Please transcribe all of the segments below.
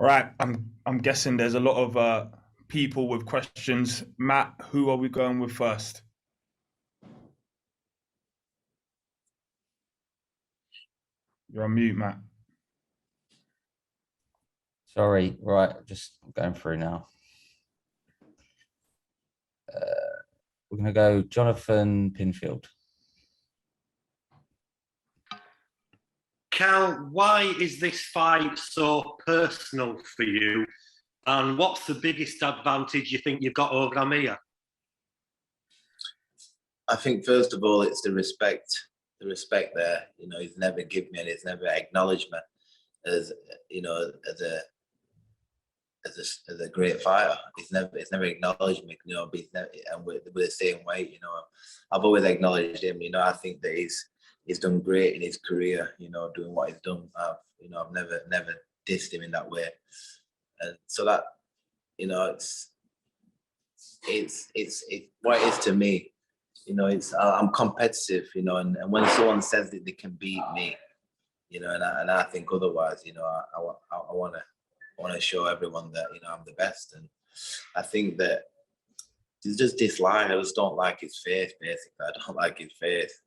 Right, I'm guessing there's a lot of people with questions. Matt, who are we going with first? You're on mute, Matt. Sorry, right, just going through now. We're going to go Jonathan Pinfield. Cal, why is this fight so personal for you? And what's the biggest advantage you think you've got over Amir? I think first of all, it's the respect there. You know, he's never given me and he's never acknowledged me as, you know, as a great fighter. He's never acknowledged me, you know, but and we're the same way, you know. I've always acknowledged him, you know. I think that he's done great in his career, you know, doing what he's done. I've never dissed him in that way. And so that, you know, it's what it is to me. You know, I'm competitive, you know, and when someone says that they can beat me, you know, and I think otherwise, you know, I want to show everyone that, you know, I'm the best. And I think that it's just dislike. I just don't like his face, basically. I don't like his face.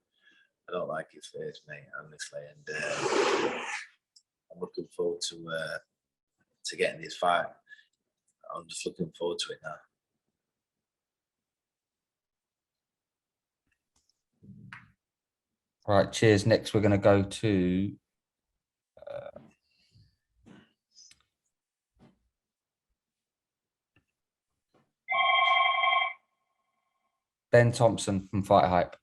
I don't like his face, mate, honestly. And I'm looking forward to getting this fight. I'm just looking forward to it now. All right, cheers. Next, we're going to go to Ben Thompson from Fight Hype.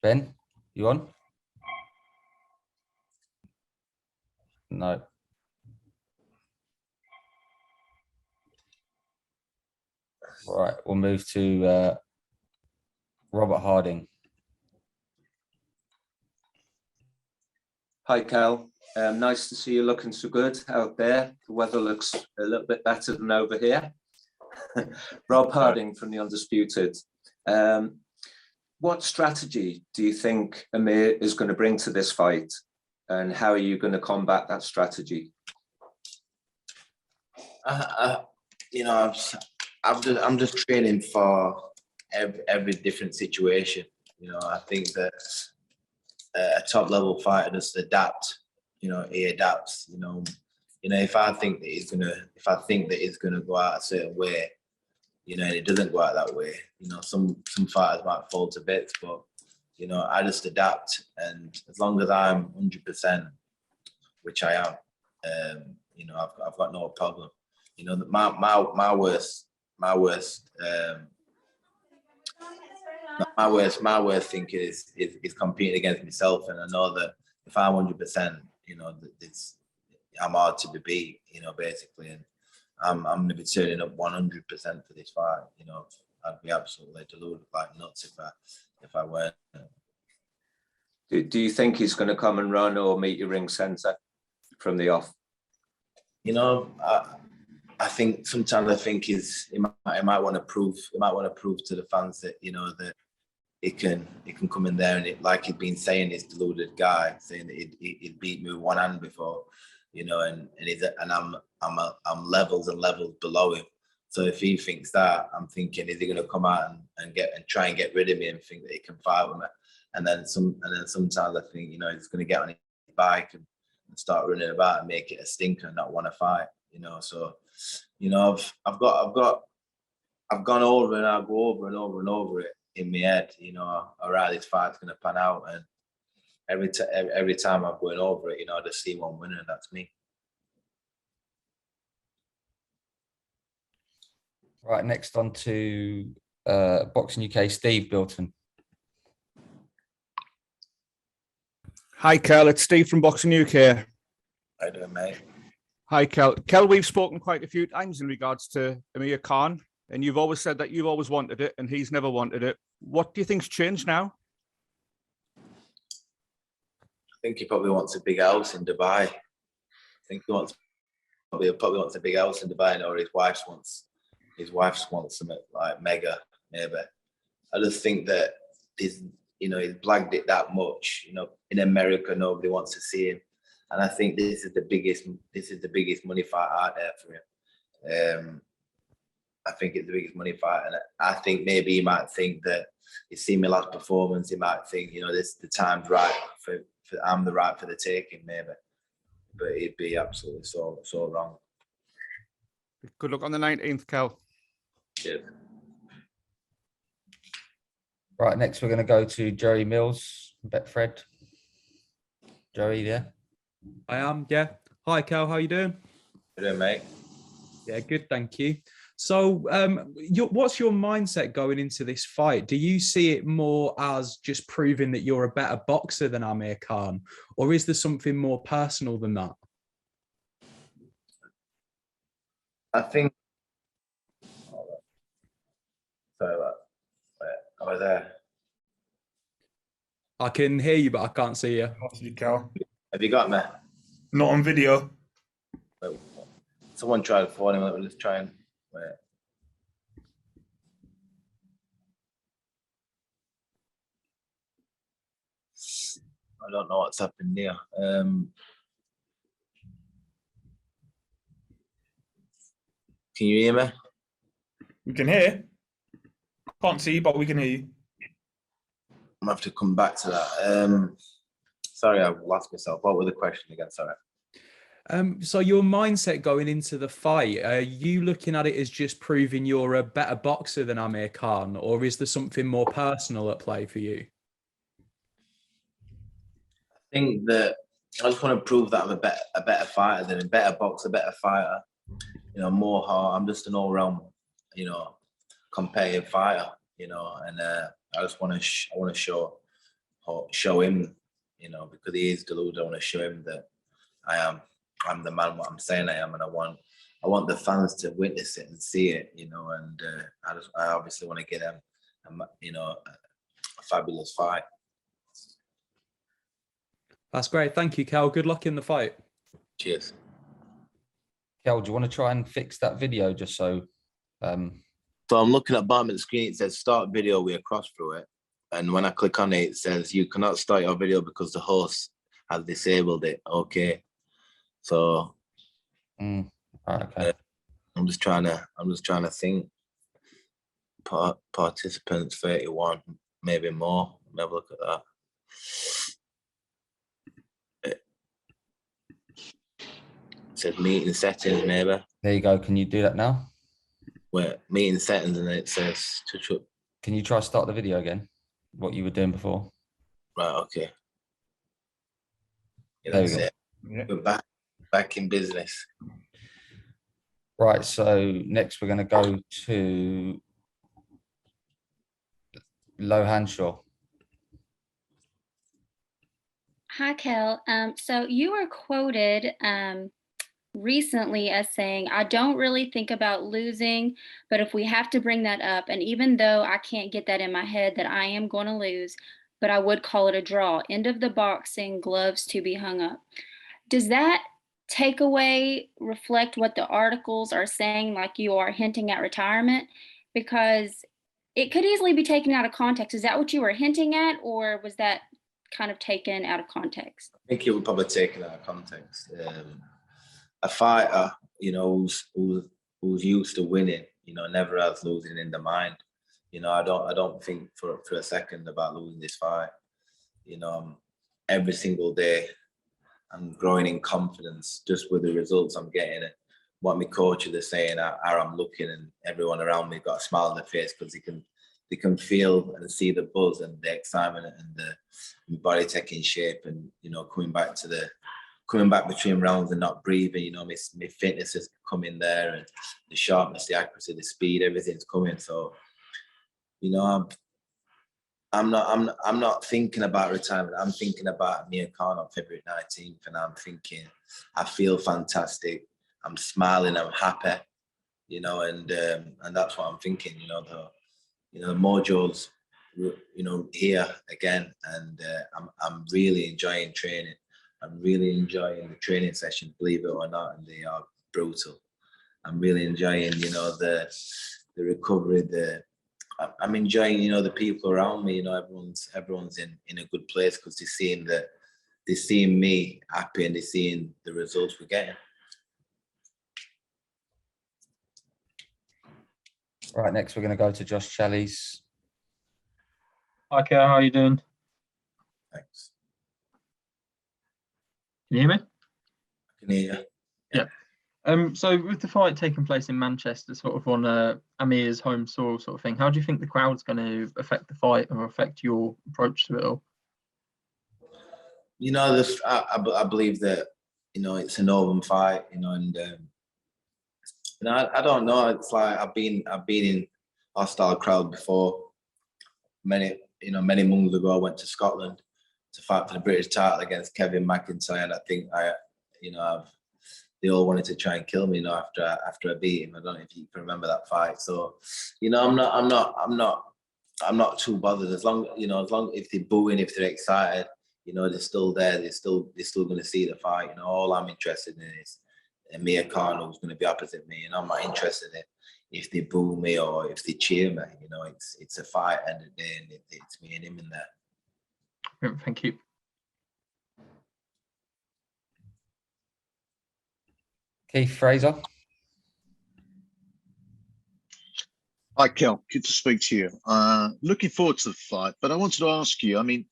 Ben, you on? No. All right, we'll move to Robert Harding. Hi, Cal. Nice to see you looking so good out there. The weather looks a little bit better than over here. Rob Harding from The Undisputed. What strategy do you think Amir is going to bring to this fight? And how are you going to combat that strategy? You know, I'm just training for every different situation. You know, I think that a top level fighter just adapt. You know, he adapts. You know, if I think that he's gonna go out a certain way, you know, and it doesn't go out that way. You know, some fighters might fall to bits, but you know, I just adapt. And as long as I'm 100%, which I am, you know, I've got no problem. You know, my worst thinking is competing against myself, and I know that if I'm 100%, you know, I'm hard to be beat. You know, basically, and I'm going to be turning up 100% for this fight. You know, I'd be absolutely deluded like nuts if I weren't. Do you think he's going to come and run or meet your ring center from the off? You know, I think sometimes he might want to prove to the fans that, you know, that it can come in there, and it, like he'd been saying, this deluded guy saying that he'd beat me with one hand before, you know, and I'm levels and levels below him. So if he thinks that, I'm thinking, is he going to come out and try and get rid of me and think that he can fight with me? And then sometimes I think, you know, he's going to get on his bike and start running about and make it a stinker and not want to fight, you know. So, you know, I've gone over and I go over and over and over it in my head, you know. All right, this fight's going to pan out, and every time I'm going over it, you know, I just see one winner, and that's me. Right, next on to Boxing UK, Steve Bilton. Hi, Kell. It's Steve from Boxing UK. How you doing, mate? Hi, Kell. Kell, we've spoken quite a few times in regards to Amir Khan, and you've always said that you've always wanted it and he's never wanted it. What do you think's changed now? I think he probably wants a big house in Dubai. I think he probably wants a big house in Dubai, or his wife wants something like mega, maybe. I just think that you know, he's blagged it that much. You know, in America, nobody wants to see him, and I think this is the biggest money fight out there for him. I think it's the biggest money fight, and I think maybe he might think that he's seen my last performance. He might think, you know, the time's right for I'm the right for the taking, maybe, but he'd be absolutely so wrong. Good luck on the 19th, Kel. Cheers. Right, next we're going to go to Joey Mills, Betfred. Joey, yeah? I am, yeah. Hi, Kel. How you doing? How you doing, mate? Yeah, good, thank you. So, what's your mindset going into this fight? Do you see it more as just proving that you're a better boxer than Amir Khan, or is there something more personal than that? I think. Sorry about that. I was there. I can hear you, but I can't see you. Lost you, Cal. Have you got me? Not on video. Someone tried to phone him. Let me just try and wait. I don't know what's happened here. Can you hear me? We can hear. Can't see, but we can hear you. I'm gonna have to come back to that. Sorry, I lost myself. What was the question again? Sorry. So your mindset going into the fight, are you looking at it as just proving you're a better boxer than Amir Khan, or is there something more personal at play for you? I think that I just want to prove that I'm a better fighter than a better boxer, better fighter. You know, more heart. I'm just an all-round, you know, competitive fighter. You know, and I just want to show him, you know, because he is deluded. I want to show him that I'm the man. What I'm saying I am, and I want the fans to witness it and see it. You know, and I obviously want to get them, you know, a fabulous fight. That's great. Thank you, Kel. Good luck in the fight. Cheers. Kel, do you want to try and fix that video just so? So I'm looking at the bottom of the screen. It says start video. We are crossed through it, and when I click on it, it says you cannot start your video because the host has disabled it. Okay, so okay. I'm just trying to think. Participants 31, maybe more. Let me have a look at that. It says meeting settings, maybe. There you go. Can you do that now? Wait, meeting settings, and then it says touch up. Can you try start the video again? What you were doing before? Right, okay. Yeah, There we that's go. it. Yeah. We're back in business. Right. So next we're going to go to Lohan Shaw. Hi, Kel. So you were quoted recently as saying, I don't really think about losing, but if we have to bring that up, and even though I can't get that in my head that I am going to lose, but I would call it a draw. End of the boxing, gloves to be hung up. Does that takeaway reflect what the articles are saying, like you are hinting at retirement? Because it could easily be taken out of context. Is that what you were hinting at, or was that kind of taken out of context? I think it would probably taken out of context. A fighter, you know, who's used to winning, you know, never has losing in the mind. You know, I don't think for a second about losing this fight. You know, every single day I'm growing in confidence just with the results I'm getting and what my coaches are saying, how I'm looking, and everyone around me got a smile on their face because they can feel and see the buzz and the excitement and the body taking shape, and you know, coming back between rounds and not breathing. You know, my fitness is coming there, and the sharpness, the accuracy, the speed, everything's coming. So, you know, I'm not thinking about retirement. I'm thinking about Amir Khan on February 19th, and I'm thinking I feel fantastic. I'm smiling. I'm happy. You know, and that's what I'm thinking. You know, the mojo's, you know, here again, and I'm really enjoying training. I'm really enjoying the training sessions, believe it or not, and they are brutal. I'm really enjoying, you know, the recovery, I'm enjoying, you know, the people around me. You know, everyone's in a good place because they're seeing me happy and they're seeing the results we're getting. Right, next we're going to go to Josh Challies. Hi, Kell, how are you doing? Thanks. Can you hear me? I can hear you. So with the fight taking place in Manchester, sort of on Amir's home soil sort of thing, how do you think the crowd's going to affect the fight or affect your approach to it all? You know, I believe that, you know, it's an open fight, you know, and you know, I don't know. It's like I've been in hostile crowd before. Many months ago, I went to Scotland to fight for the British title against Kevin McIntyre, and I think they all wanted to try and kill me, you know, after I beat him. I don't know if you can remember that fight. So, you know, I'm not too bothered as long if they're booing, if they're excited, you know, they're still there. They're still going to see the fight. You know, all I'm interested in is Amir Khan, who's going to be opposite me, and I'm not interested in if they boo me or if they cheer me. You know, it's a fight end of the day, and it's me and him in there. Thank you. Keith Fraser. Hi, Kel. Good to speak to you. Looking forward to the fight, but I wanted to ask you, I mean,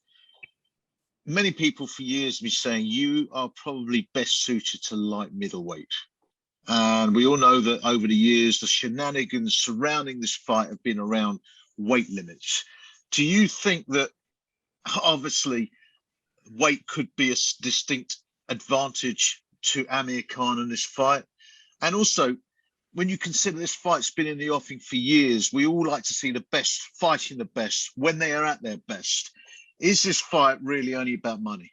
many people for years have been saying you are probably best suited to light middleweight. And we all know that over the years, the shenanigans surrounding this fight have been around weight limits. Do you think that obviously weight could be a distinct advantage to Amir Khan in this fight? And also, when you consider this fight's been in the offing for years, we all like to see the best fighting the best when they are at their best. Is this fight really only about money?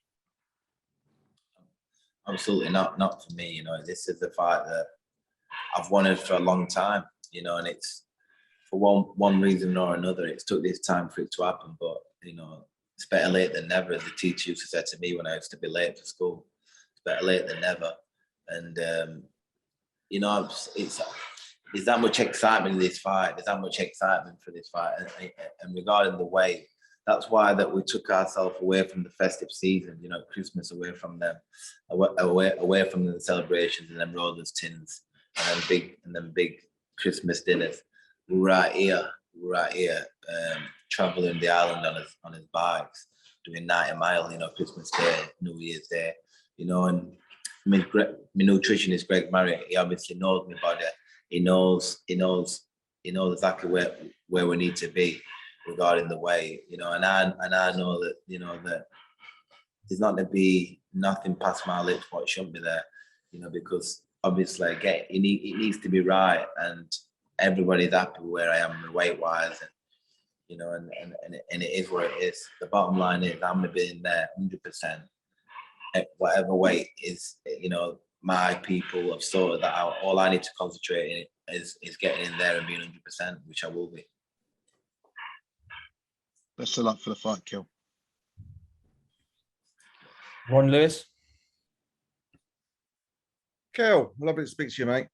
Absolutely not for me. You know, this is a fight that I've wanted for a long time. You know, and it's for one reason or another, it's took this time for it to happen. But you know, it's better late than never, as the teacher used to say to me when I used to be late for school. It's better late than never. And you know, there's that much excitement in this fight. There's that much excitement for this fight, and regarding the weight. That's why that we took ourselves away from the festive season, you know, Christmas, away from them, away from the celebrations and them rollers tins and then big Christmas dinners. We're out here, traveling the island on his bikes, doing 90 miles, you know, Christmas Day, New Year's Day, you know, and my nutritionist Greg Marriott, he obviously knows my body. He knows exactly where we need to be regarding the weight, you know, and I know that, you know, that there's not going to be nothing past my lips what shouldn't be there, you know, because obviously again it needs to be right, and everybody's happy where I am weight wise, and you know, and it is what it is. The bottom line is I'm going to be in there 100%. Whatever weight is, you know, my people have sorted that out. All I need to concentrate in is getting in there and being 100%, which I will be. Best of luck for the fight, Kell. Ron Lewis. Kell, lovely to speak to you, mate.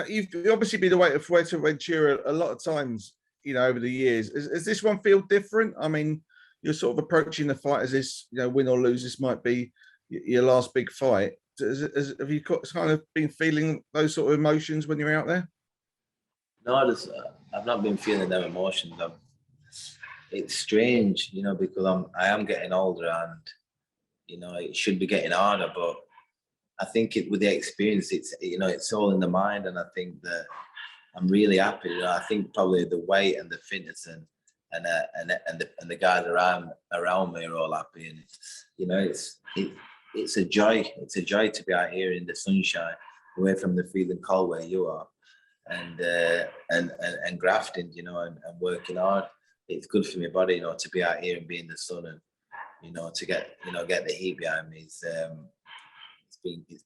You've obviously been away to Fuerteventura a lot of times, you know, over the years. Does this one feel different? I mean, you're sort of approaching the fight as this, you know, win or lose, this might be your last big fight. Have you kind of been feeling those sort of emotions when you're out there? No, I've not been feeling them emotions. It's strange, you know, because I am getting older, and you know, it should be getting harder. But I think with the experience, it's, you know, it's all in the mind, and I think that I'm really happy. You know, I think probably the weight and the fitness and the guys around me are all happy, and you know, it's a joy. It's a joy to be out here in the sunshine, away from the feeling cold where you are, and grafting, you know, and working hard. It's good for my body, you know, to be out here and be in the sun, and you know, to get the heat behind me. It's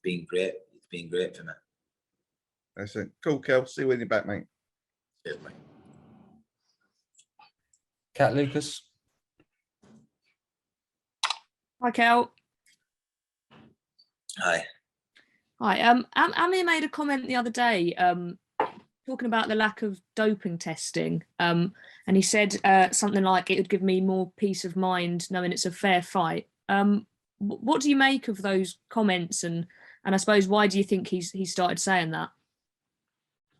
been great. It's been great for me. That's it. Cool, Kell. See you when you're back, mate. Cheers, mate. Kat Lucas. Hi, Kell. Hi. Hi. Amir made a comment the other day talking about the lack of doping testing, and he said something like it would give me more peace of mind knowing it's a fair fight. What do you make of those comments, and I suppose why do you think he started saying that?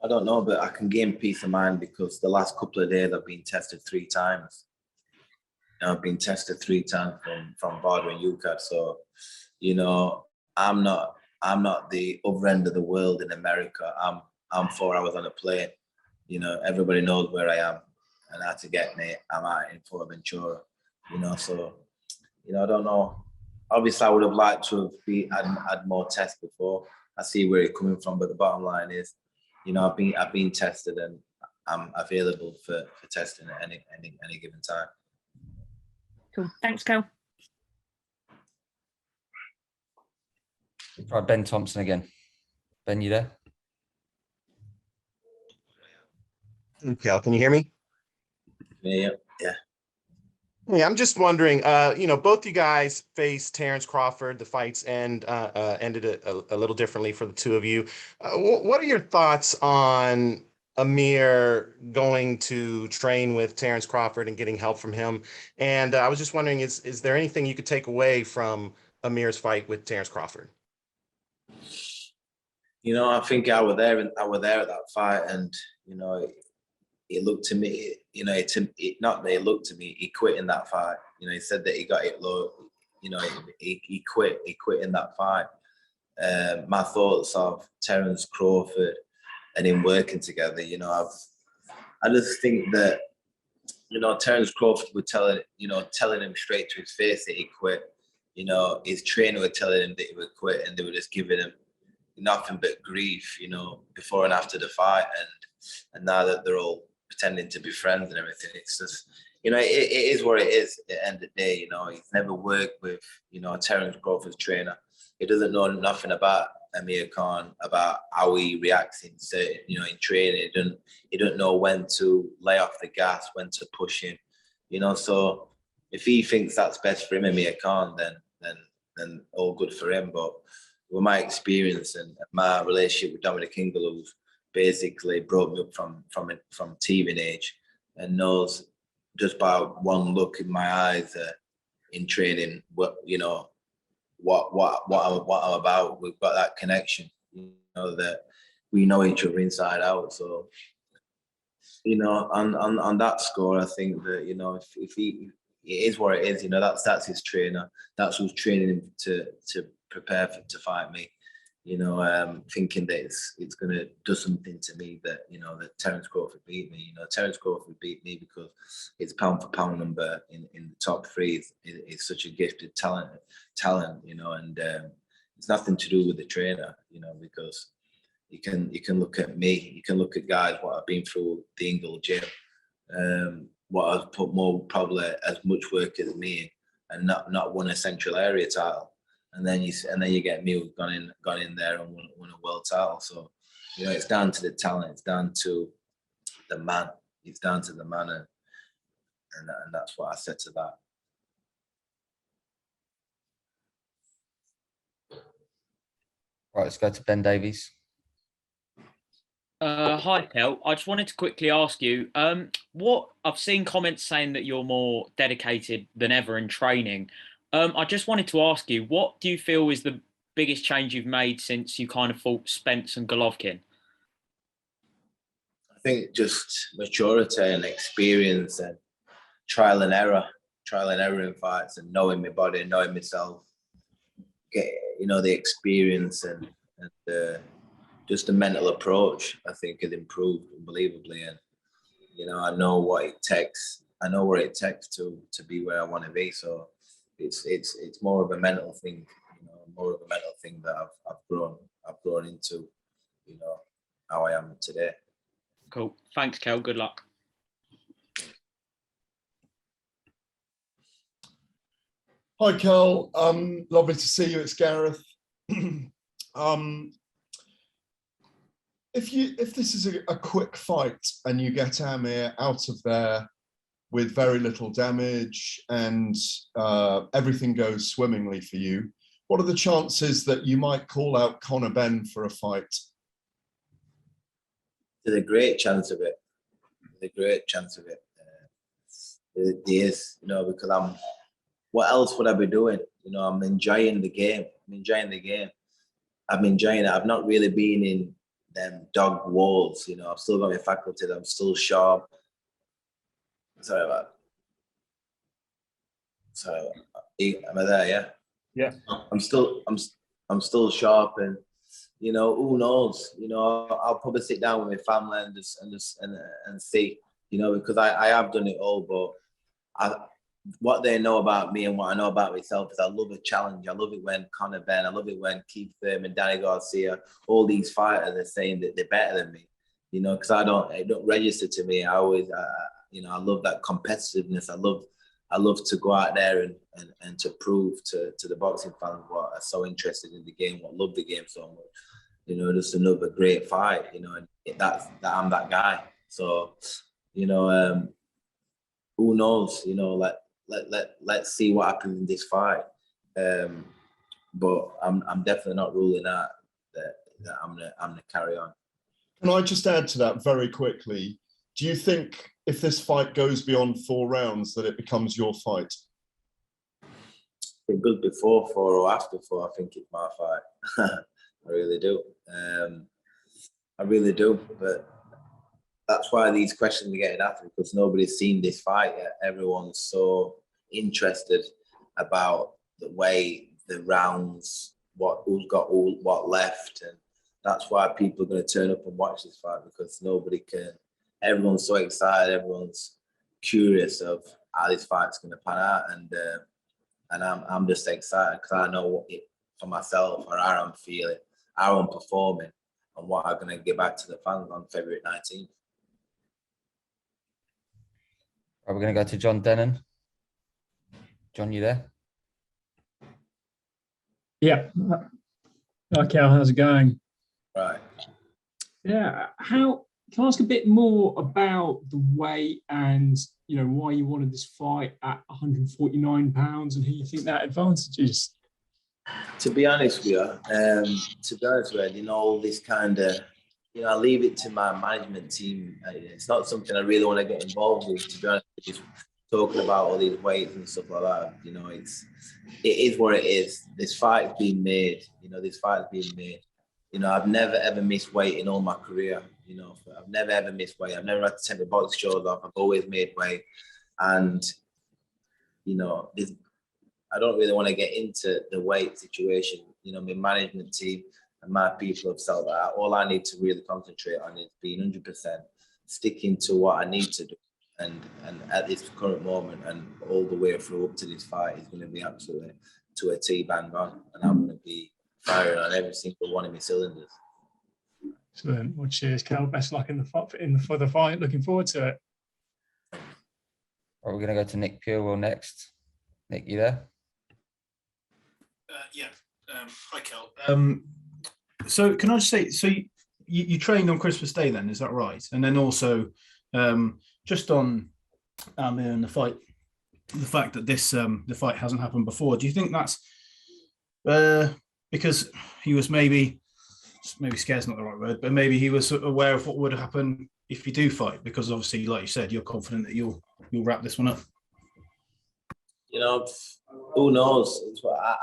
I don't know, but I can gain peace of mind because the last couple of days I've been tested 3 times. I've been tested 3 times from Bardo and UCAD. So, you know, I'm not the other end of the world in America. I'm 4 hours on a plane. You know, everybody knows where I am, and how to get me. I'm out in Fort Ventura. You know, so you know, I don't know. Obviously, I would have liked to have had more tests before. I see where you're coming from, but the bottom line is, you know, I've been tested and I'm available for testing at any given time. Cool. Thanks, Kell. Try Ben Thompson again. Ben, you there? Kel, can you hear me? Yeah. Yeah, I'm just wondering, you know, both you guys faced Terrence Crawford. The fights ended a little differently for the two of you. What are your thoughts on Amir going to train with Terrence Crawford and getting help from him? And I was just wondering, is there anything you could take away from Amir's fight with Terrence Crawford? You know, I think I was there at that fight, and you know, it looked to me, you know, not that it looked to me, he quit in that fight. You know, he said that he got it low. You know, he quit in that fight. My thoughts of Terrence Crawford and him working together, you know, I just think that, you know, Terrence Crawford was telling him straight to his face that he quit. You know, his trainer were telling him that he would quit, and they were just giving him nothing but grief, you know, before and after the fight. And now that they're all pretending to be friends and everything, it's just, you know, it is what it is at the end of the day. You know, he's never worked with, you know, Terrence Crawford's trainer. He doesn't know nothing about Amir Khan, about how he reacts in certain, you know, in training. He don't know when to lay off the gas, when to push him, you know. So if he thinks that's best for him, Amir Khan, then all good for him. But with my experience and my relationship with Dominic Ingle, who's basically brought me up from teething age, and knows just by one look in my eyes in training what, you know, what I'm about. We've got that connection, you know, that we know each other inside out. So, you know, on that score, I think that, you know, if he, it is what it is, you know, that's his trainer. That's who's training him to prepare to fight me. You know, thinking that it's going to do something to me that, you know, that Terrence Crawford beat me. You know, Terrence Crawford beat me because his pound for pound number in the top 3 is such a gifted talent, you know, and it's nothing to do with the trainer, you know, because you can look at me, you can look at guys what I've been through the Ingle gym, what I've put probably as much work as me, and not won a Central Area title. And then you get me who's gone in there and won a world title. So, you know, it's down to the talent, it's down to the man, it's down to the man, and that's what I said to that. Right, let's go to Ben Davies. Hi, Kell. I just wanted to quickly ask you, what I've seen comments saying that you're more dedicated than ever in training. I just wanted to ask you, what do you feel is the biggest change you've made since you kind of fought Spence and Golovkin? I think just maturity and experience and trial and error in fights, and knowing my body, knowing myself. You know, the experience and just the mental approach, I think, has improved unbelievably. And, you know, I know what it takes. I know what it takes to be where I want to be. So it's more of a mental thing, you know, more of a mental thing that I've grown into, you know, how I am today. Cool. Thanks, Kell. Good luck. Hi, Kell. Lovely to see you. It's Gareth. If this is a quick fight and you get Amir out of there with very little damage and everything goes swimmingly for you, what are the chances that you might call out Conor Benn for a fight? There's a great chance of it. There's a great chance of it. There is, you know, because what else would I be doing? You know, I'm enjoying the game. I'm enjoying it. I've not really been in them dog walls, you know. I've still got my faculties. I'm still sharp. Sorry about that. Sorry, am I there? Yeah. Yeah. I'm still sharp, and you know, who knows? You know, I'll probably sit down with my family and see, you know, because I have done it all, but what they know about me and what I know about myself is I love a challenge. I love it when Conor Benn, I love it when Keith Thurman, Danny Garcia, all these fighters are saying that they're better than me, you know, because it don't register to me. I always, you know, I love that competitiveness. I love to go out there and to prove to the boxing fans what are so interested in the game, what love the game so much. You know, just another great fight, you know, and that I'm that guy. So, you know, who knows, you know, let's see what happens in this fight. But I'm definitely not ruling out that I'm gonna carry on. Can I just add to that very quickly? Do you think if this fight goes beyond 4 rounds that it becomes your fight? It goes before 4 or after 4. I think it's my fight. I really do. I really do. But that's why these questions are getting asked, because nobody's seen this fight yet. Everyone's so interested about the way the rounds, who's got what left, and that's why people are going to turn up and watch this fight, because nobody can. Everyone's so excited. Everyone's curious of how this fight's going to pan out, and I'm just excited because I know what it for myself, or how I'm feeling, how I'm performing, and what I'm going to give back to the fans on February 19th. Right, we're going to go to John Dennon. John, you there? Yeah. Hi, Cal. How's it going? Right. Yeah. Can I ask a bit more about the weight and, you know, why you wanted this fight at 149 pounds and who you think that advantage is? To be honest with you, you know, all this kind of, you know, I leave it to my management team. It's not something I really want to get involved with, to be honest, just talking about all these weights and stuff like that. You know, it is what it is. This fight's been made. You know, this fight's been made. You know, I've never ever missed weight in all my career. You know, I've never ever missed weight. I've never had to take the box shorts off. I've always made weight, and you know, I don't really want to get into the weight situation. You know, my management team and my people have felt that all I need to really concentrate on is being 100%, sticking to what I need to do. And at this current moment and all the way through up to this fight is going to be absolutely to a T bang on. And I'm going to be firing on every single one of my cylinders. Excellent. Well, cheers, Cal. Best luck for the fight. Looking forward to it. Right, we're going to go to Nick Purewell next. Nick, you there? Yeah. Hi, Kel. So can I just say, so you trained on Christmas Day then, is that right? And then also just on Amir and the fight, the fact that the fight hasn't happened before, do you think that's because he was maybe scared's not the right word, but maybe he was aware of what would happen if you do fight? Because obviously, like you said, you're confident that you'll wrap this one up. You know, who knows?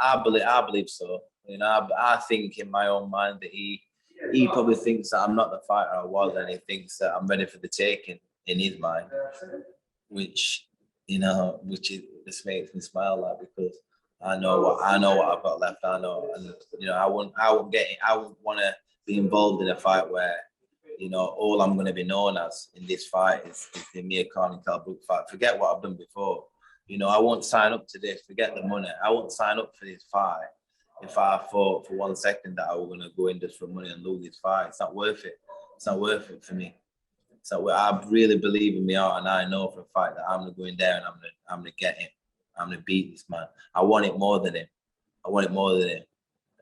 I believe so. You know, I think in my own mind that he probably thinks that I'm not the fighter I was, and he thinks that I'm ready for the taking in his mind, which just makes me smile, like, because I know what I've got left. I know, and you know, I wouldn't want to be involved in a fight where, you know, all I'm going to be known as in this fight is the Amir Khan and Kell Brook fight. Forget what I've done before. You know, I won't sign up to this. Forget the money. I won't sign up for this fight if I thought for 1 second that I was going to go in just for money and lose this fight. It's not worth it. It's not worth it for me. So I really believe in my heart, and I know for a fact that I'm going to go in there and I'm going to get him. I'm going to beat this man. I want it more than him. I want it more than him.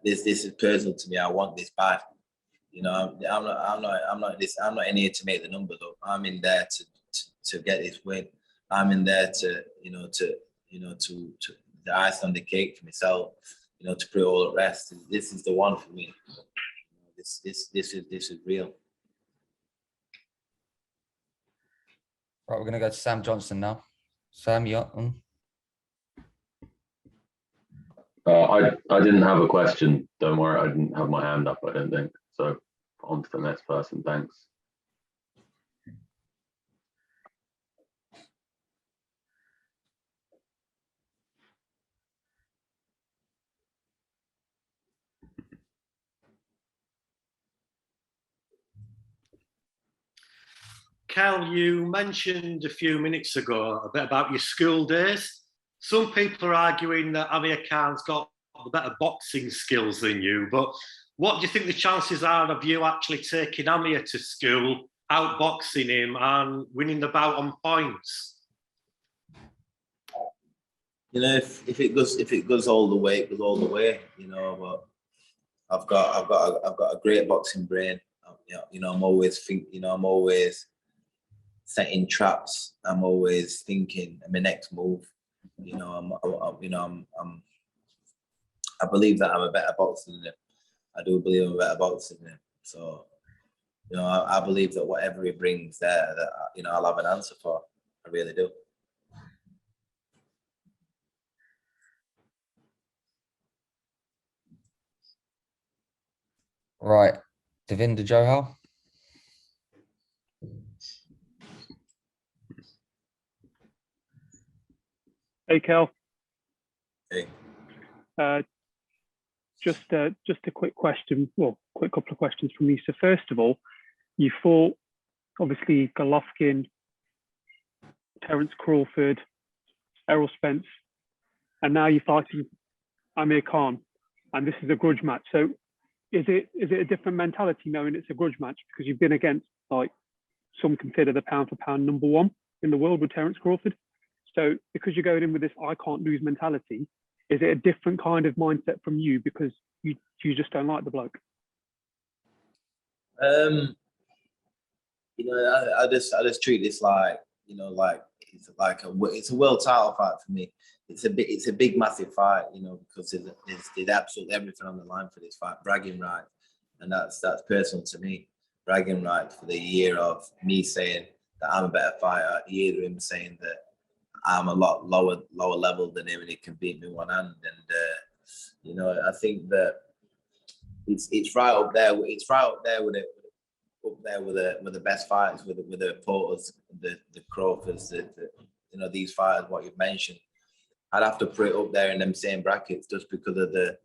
This is personal to me. I want this bad. You know, I'm not in here to make the numbers up. I'm in there to get this win. I'm in there to the ice on the cake for myself, you know, to put it all at rest. This is the one for me. This is real. Right, we're gonna go to Sam Johnson now. Sam, you on? I didn't have a question. Don't worry, I didn't have my hand up, I don't think. So on to the next person. Thanks. Kel, you mentioned a few minutes ago a bit about your school days. Some people are arguing that Amir Khan's got better boxing skills than you, but what do you think the chances are of you actually taking Amir to school, outboxing him and winning the bout on points? You know, if it goes all the way, it goes all the way. You know, but I've got a great boxing brain. You know, I'm always setting traps. I'm always thinking my next move. You know, I believe that I'm a better boxer than him. I do believe I'm a better boxer than him. So, you know, I believe that whatever he brings there, that you know, I'll have an answer for. I really do. Right, Devinder Johal. Hey, Kel. Hey. Just a quick question. Well, quick couple of questions from me. So first of all, you fought obviously Golovkin, Terence Crawford, Errol Spence, and now you're fighting Amir Khan, and this is a grudge match. So is it a different mentality knowing it's a grudge match because you've been against, like, some consider the pound for pound number one in the world with Terence Crawford? So because you're going in with this I can't lose mentality, is it a different kind of mindset from you because you just don't like the bloke? You know, I just treat this like, you know, like it's a world title fight for me. It's a big massive fight, you know, because there's absolutely everything on the line for this fight. Bragging rights, and that's personal to me. Bragging rights for the year of me saying that I'm a better fighter, year of him saying that I'm a lot lower level than him and he can beat me one hand. And you know, I think that it's right up there. It's right up there with it. Up there with the best fighters, with the Porters, the Crawfords, you know, these fighters, what you've mentioned. I'd have to put it up there in them same brackets just because of the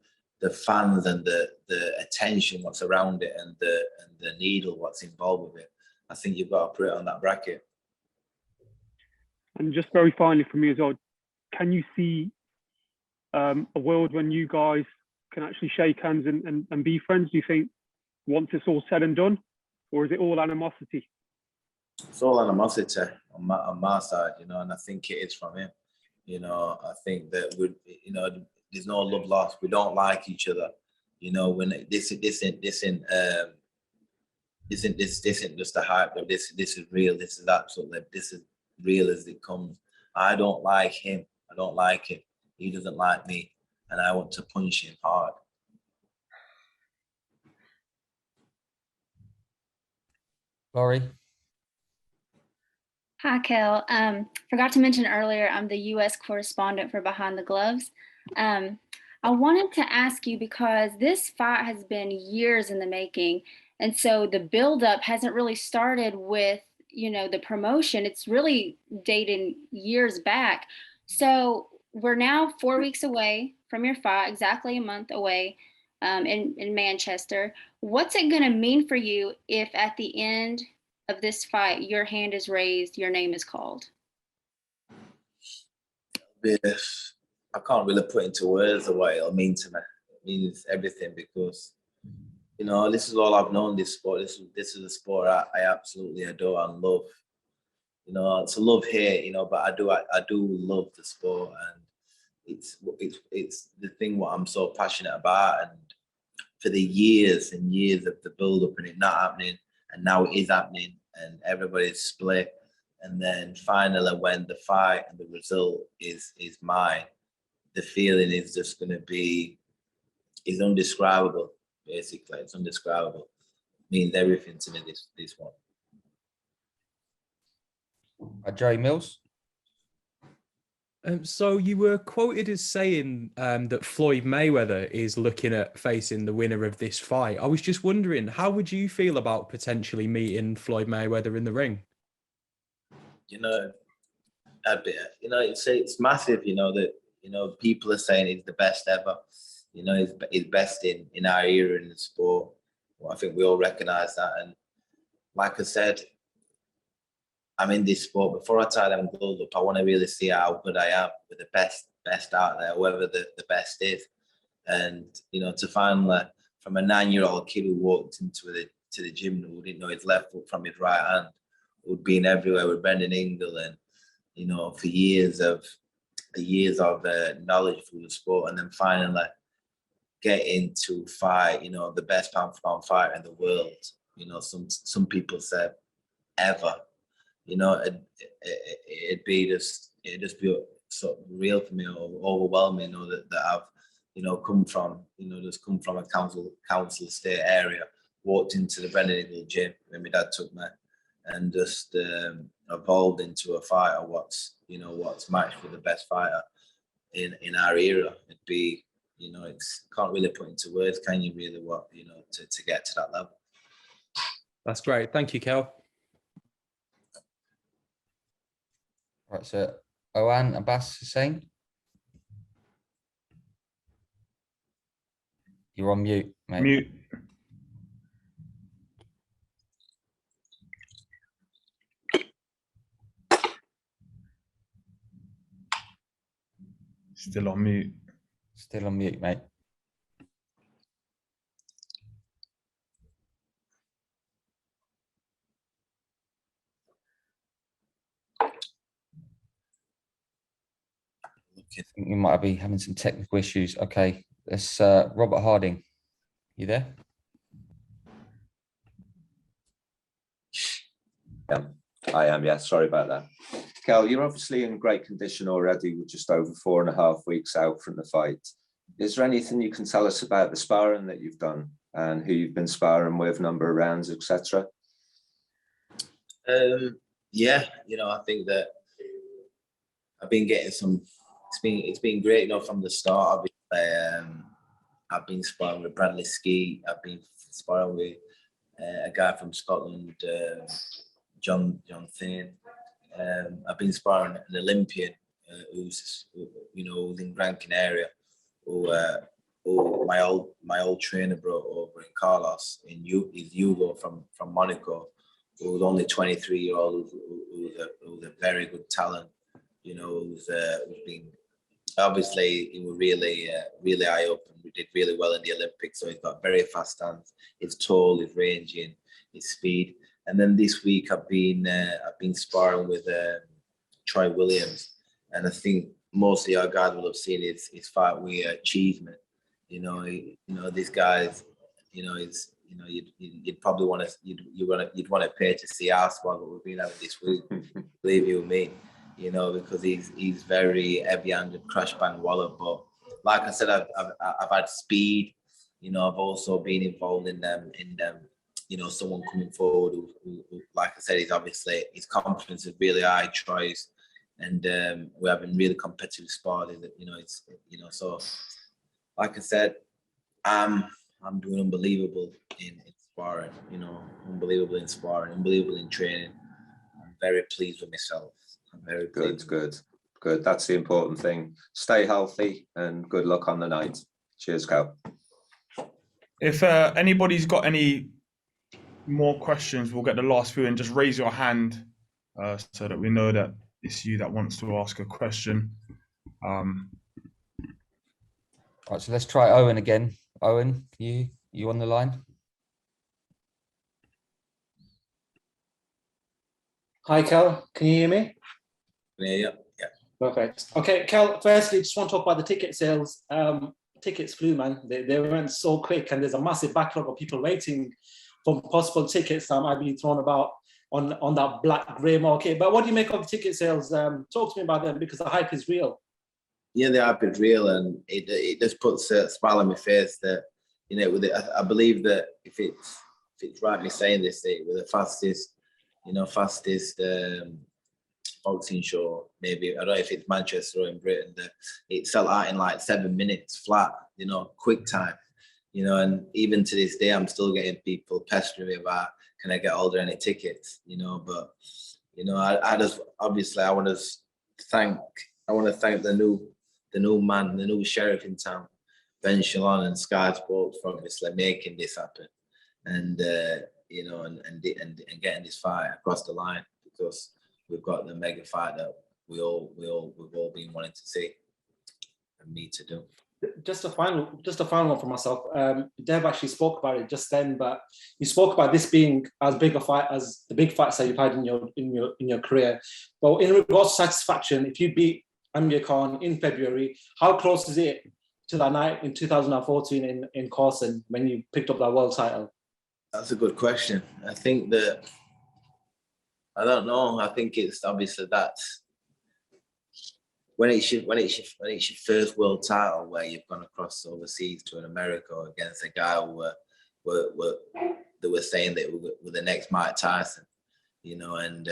fans and the attention what's around it and the needle what's involved with it. I think you've got to put it on that bracket. And just very finally from me as well, can you see a world when you guys can actually shake hands and be friends? Do you think once it's all said and done, or is it all animosity? It's all animosity on my side, you know, and I think it is from him. You know, I think that you know, there's no love lost. We don't like each other. You know, when this isn't just a hype. But this is real. This is absolutely, this is real as it comes. I don't like him. I don't like him. He doesn't like me, and I want to punch him hard. Laurie. Hi, Kel. Forgot to mention earlier, I'm the U.S. correspondent for Behind the Gloves. I wanted to ask you because this fight has been years in the making, and so the buildup hasn't really started with, you know, the promotion. It's really dated years back. So we're now 4 weeks away from your fight, exactly a month away, in Manchester. What's it going to mean for you if at the end of this fight your hand is raised, your name is called? Yes, I can't really put into words what it'll mean to me. It means everything because, you know, this is all I've known. This sport. This is a sport I absolutely adore and love. You know, it's a love here. You know, but I do love the sport, and it's the thing what I'm so passionate about. And for the years and years of the build up and it not happening, and now it is happening, and everybody's split. And then finally, when the fight and the result is mine, the feeling is just going to be, is undescribable. Basically, it's undescribable. It means everything to me. This one. Joey Mills. So you were quoted as saying that Floyd Mayweather is looking at facing the winner of this fight. I was just wondering, how would you feel about potentially meeting Floyd Mayweather in the ring? You know, it's massive. People are saying he's the best ever. He's best in our era in the sport. Well, I think we all recognise that. And like I said, I'm in this sport. Before I tie them gloves up, I want to really see how good I am with the best out there, whoever the best is. And to finally, from a 9-year-old kid who walked into the gym who didn't know his left foot from his right hand, who'd been everywhere with Brendan Ingle and for years of knowledge through the sport, and then finally getting to fight the best pound for pound fighter in the world. Some people said ever. It'd just be sort of real for me, or overwhelming. That I've come from a council estate area, walked into the Brendan Ingle gym when my dad took me, and just evolved into a fighter. What's matched with the best fighter in our era. It'd be it's can't really put into words, can you? Really, what to get to that level. That's great. Thank you, Kel. Right, so Owen Abbas Hussein. You're on mute, mate. Mute. Still on mute. Still on mute, mate. I think you might be having some technical issues. Okay, let's Robert Harding. You there? Yeah, I am. Yeah, sorry about that. Kel, you're obviously in great condition already with just over 4.5 weeks out from the fight. Is there anything you can tell us about the sparring that you've done and who you've been sparring with, number of rounds, etc.? Yeah, I think that I've been getting some. It's been great, from the start. I've been sparring with Bradley Skeet. I've been sparring with a guy from Scotland, John Thane. I've been sparring an Olympian who's in Gran Canaria, who my old trainer brought over in Carlos is Hugo from Monaco, who was only 23-year-old, who's a very good talent. Who's been obviously he was really eye open. We did really well in the Olympics, so he's got very fast hands. He's tall, his ranging, his speed. And then this week I've been sparring with Troy Williams, and I think most of our guys will have seen his fight with Cheeseman. These guys, you'd probably want to you'd want to pay to see our squad what we've been having this week. Believe you me, because he's very heavy-handed, crash bang wallop. But like I said, I've had speed. I've also been involved in them. Someone coming forward who, like I said, his confidence is really high, tries, and we're having really competitive sparring. So like I said, I'm doing unbelievable in sparring. Unbelievable in sparring, unbelievable in training. I'm very pleased with myself. I'm very pleased. Good. That's the important thing. Stay healthy and good luck on the night. Cheers, Cal. If anybody's got any more questions, we'll get the last few and just raise your hand so that we know that it's you that wants to ask a question. Right, so let's try Owen again. Owen, you on the line? Hi, Kel. Can you hear me? Yeah. Perfect. Okay, Kel, firstly, just want to talk about the ticket sales. Tickets flew, man. They went so quick, and there's a massive backlog of people waiting for possible tickets that might be thrown about on that black grey market. But what do you make of the ticket sales? Talk to me about them, because the hype is real. Yeah, the hype is real, and it just puts a smile on my face that I believe that if it's right me saying this, we're the fastest boxing show, maybe, I don't know if it's Manchester or in Britain, that it sold out in like 7 minutes flat, you know, quick time, you know, and even to this day, I'm still getting people pestering me about, can I get hold of any tickets, you know, but, you know, I just, obviously, I want to thank the new sheriff in town, Ben Shalon and Sky Sports for obviously making this happen, and you know, and getting this fight across the line, because we've got the mega fight that we've all been wanting to see and me to do. Just a final one for myself. Dev actually spoke about it just then, but you spoke about this being as big a fight as the big fights that you've had in your career. Well, in regards to satisfaction, if you beat Amir Khan in February, how close is it to that night in 2014 in Carson when you picked up that world title? That's a good question. I think that, I don't know. I think it's obviously that's when it's your first world title where you've gone across overseas to an America against a guy who they were saying that were the next Mike Tyson, you know, and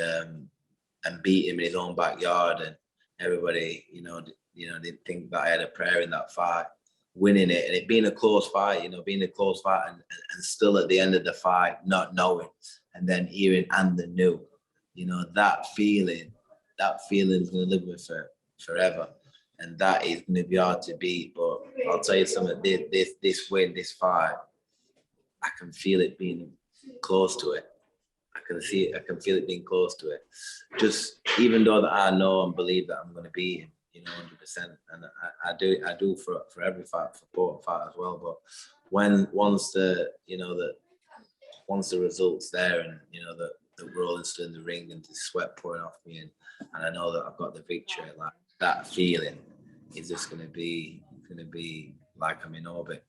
beat him in his own backyard, and everybody, you know, didn't think that I had a prayer in that fight, winning it, and it being a close fight, you know, and still at the end of the fight not knowing, and then hearing and the new, you know, that feeling's gonna live with her forever, and that is gonna be hard to beat. But I'll tell you something, this win, this fight, I can feel it being close to it. I can feel it being close to it. Just even though that I know and believe that I'm gonna beat him, you know, 100%, and I do for every fight, for both fight as well. But once the results there, and you know that we're all still in the ring and the sweat pouring off me, and I know that I've got the victory, like that feeling is just gonna be like I'm in orbit.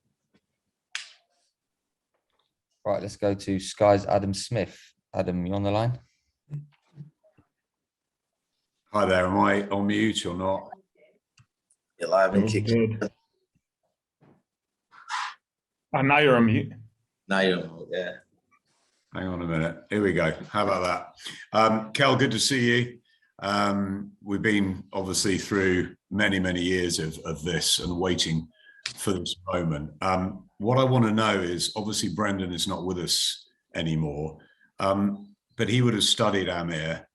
Right, let's go to Sky's Adam Smith. Adam, you on the line? Hi there, am I on mute or not? You're live and kicking. And now you're on mute. Now you're on mute, yeah. Hang on a minute. Here we go. How about that? Kell, good to see you. We've been obviously through many, many years of this and waiting for this moment. What I want to know is, obviously Brendan is not with us anymore, but he would have studied Amir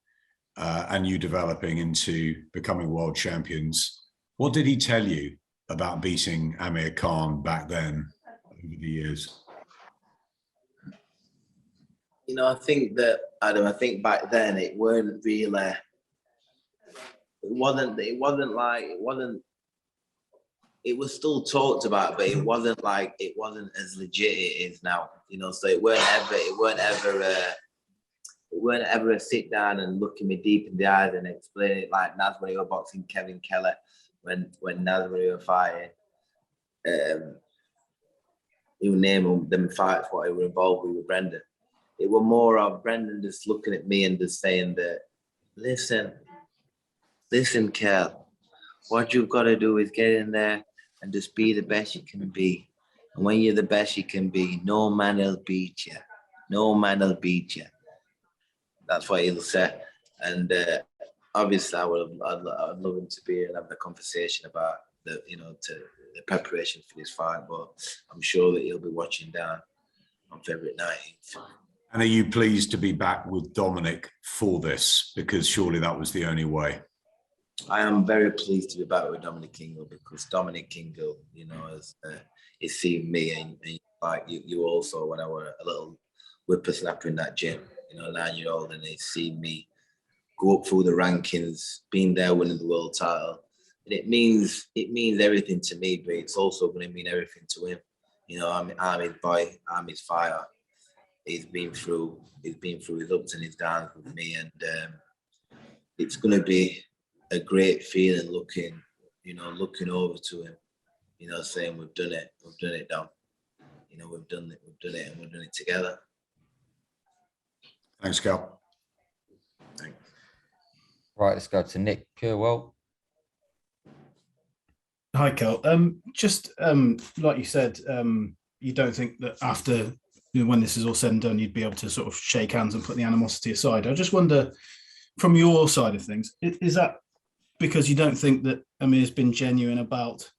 and you developing into becoming world champions. What did he tell you about beating Amir Khan back then over the years? You know, I think that, Adam, back then it weren't really, it was still talked about, but it wasn't as legit it is now, you know, so it weren't ever a sit down and looking me deep in the eyes and explain it like Naz when he was boxing Kevin Keller, when Naz when he was fighting, you name them fights, what he was involved with Brendan. It was more of Brendan just looking at me and just saying that, listen, Kell, what you've got to do is get in there and just be the best you can be. And when you're the best you can be, no man will beat you. No man will beat you. That's what he'll say. And obviously, I'd love him to be and have the conversation about the preparation for this fight. But I'm sure that he'll be watching down on February 19th. And are you pleased to be back with Dominic for this? Because surely that was the only way. I am very pleased to be back with Dominic Kingill, because Dominic Kingill, you know, has seen me and like you also, when I was a little whippersnapper in that gym, you know, 9-year-old, and he's seen me go up through the rankings, being there, winning the world title. And it means everything to me, but it's also going to mean everything to him. You know, I'm his boy, I'm his fighter. He's been through his ups and his downs with me, and it's going to be a great feeling looking over to him, you know, saying we've done it, Dom. You know, we've done it, and we've done it together. Thanks, Kell. Thanks. Right, let's go to Nick Purewell. Hi, Kell. Just like you said, you don't think that after, when this is all said and done, you'd be able to sort of shake hands and put the animosity aside. I just wonder, from your side of things, is that because you don't think that Amir's been genuine about,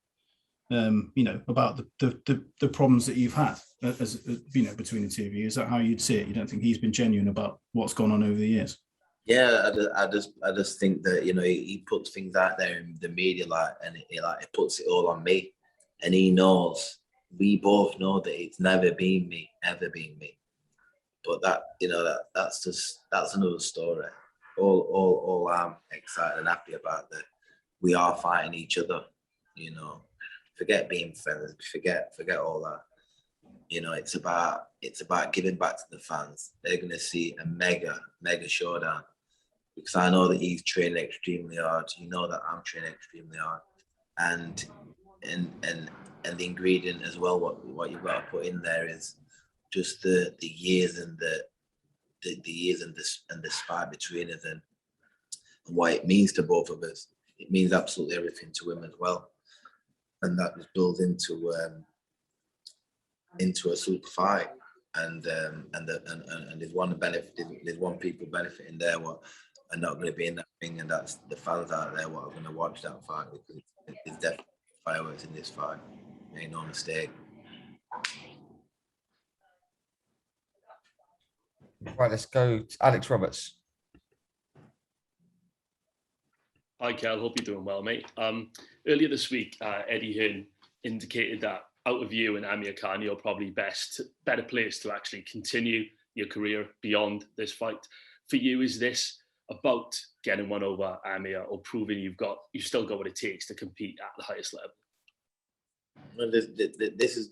about the problems that you've had as between the two of you? Is that how you'd see it? You don't think he's been genuine about what's gone on over the years? Yeah, I just think that he puts things out there in the media and he puts it all on me, and he knows, we both know that it's never been me, ever been me. But that's another story. All I'm excited and happy about that we are fighting each other. Forget being friends, forget all that. It's about giving back to the fans. They're gonna see a mega showdown, because I know that he's training extremely hard. That I'm training extremely hard, and the ingredient as well. What you've got to put in there is just the years and the years and the spite between us, and what it means to both of us. It means absolutely everything to him as well, and that just builds into a super fight. And there's one people benefiting there what are not going to be in that ring, and that's the fans out there what are going to watch that fight, because there's definitely fireworks in this fight. Make no mistake. Right, let's go to Alex Roberts. Hi, Kell. Hope you're doing well, mate. Earlier this week, Eddie Hearn indicated that out of you and Amir Khan, you're probably better placed to actually continue your career beyond this fight. For you, is this about getting one over Amir, or proving you've still got what it takes to compete at the highest level? Well, this is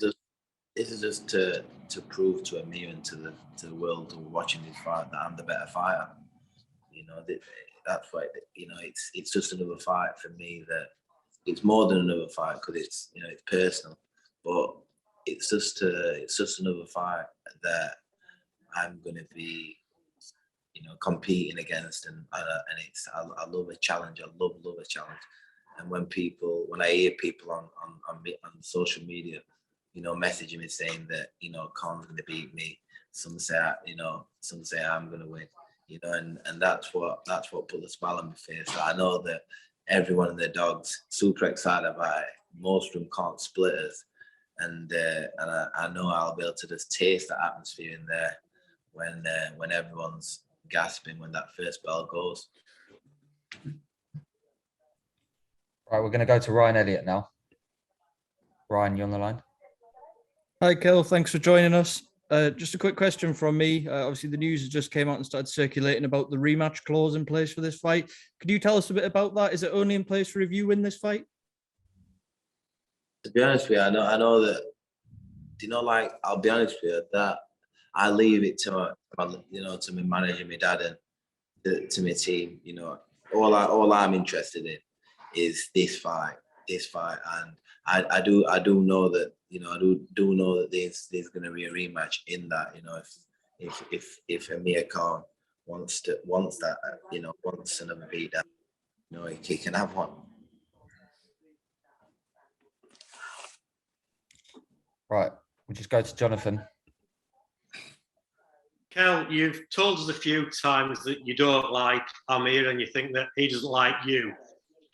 just to prove to Amir and to the world who are watching this fight that I'm the better fighter. That's why it's just another fight for me. That it's more than another fight, because it's personal, but it's just another fight that I'm going to be competing against, and it's I love a challenge. I love a challenge. And when I hear people on social media, messaging me saying that Khan's going to beat me, some say I'm going to win, and that's what put a smile on my face. So I know that everyone and their dogs super excited about it. Most of them can't split us, and I know I'll be able to just taste the atmosphere in there when everyone's gasping when that first bell goes. Right, we're going to go to Ryan Elliott now. Ryan, you on the line? Hi, Kell. Thanks for joining us. Just a quick question from me. Obviously, the news has just came out and started circulating about the rematch clause in place for this fight. Could you tell us a bit about that? Is it only in place for if you win this fight? To be honest with you, I know that. I'll be honest with you, that I leave it to to my manager, my dad, and to my team. All I'm interested in is this fight, and I do know that I do know that there's going to be a rematch in that. If Amir Khan wants that, wants another beatdown, he can have one. Right, we'll just go to Jonathan. Kell, you've told us a few times that you don't like Amir and you think that he doesn't like you.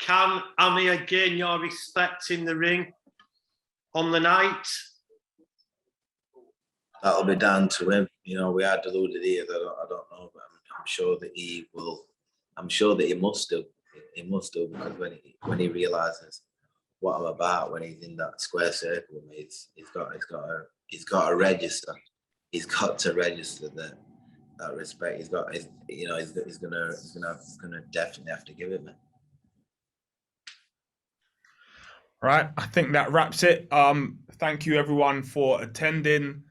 Can Amir gain your respect in the ring on the night? That'll be down to him. We are deluded here. I don't know, but I'm sure that he will. I'm sure that he must do. He must do, because when he realizes what I'm about, when he's in that square circle with me, he's got to register. He's got to register that respect. He's gonna definitely have to give it, man. Right, I think that wraps it. Thank you everyone for attending.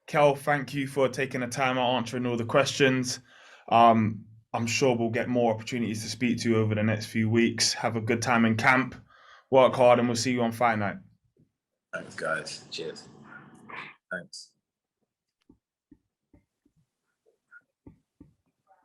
Kell, thank you for taking the time out answering all the questions. I'm sure we'll get more opportunities to speak to you over the next few weeks. Have a good time in camp, work hard, and we'll see you on fight night. Thanks, guys. Cheers. Thanks.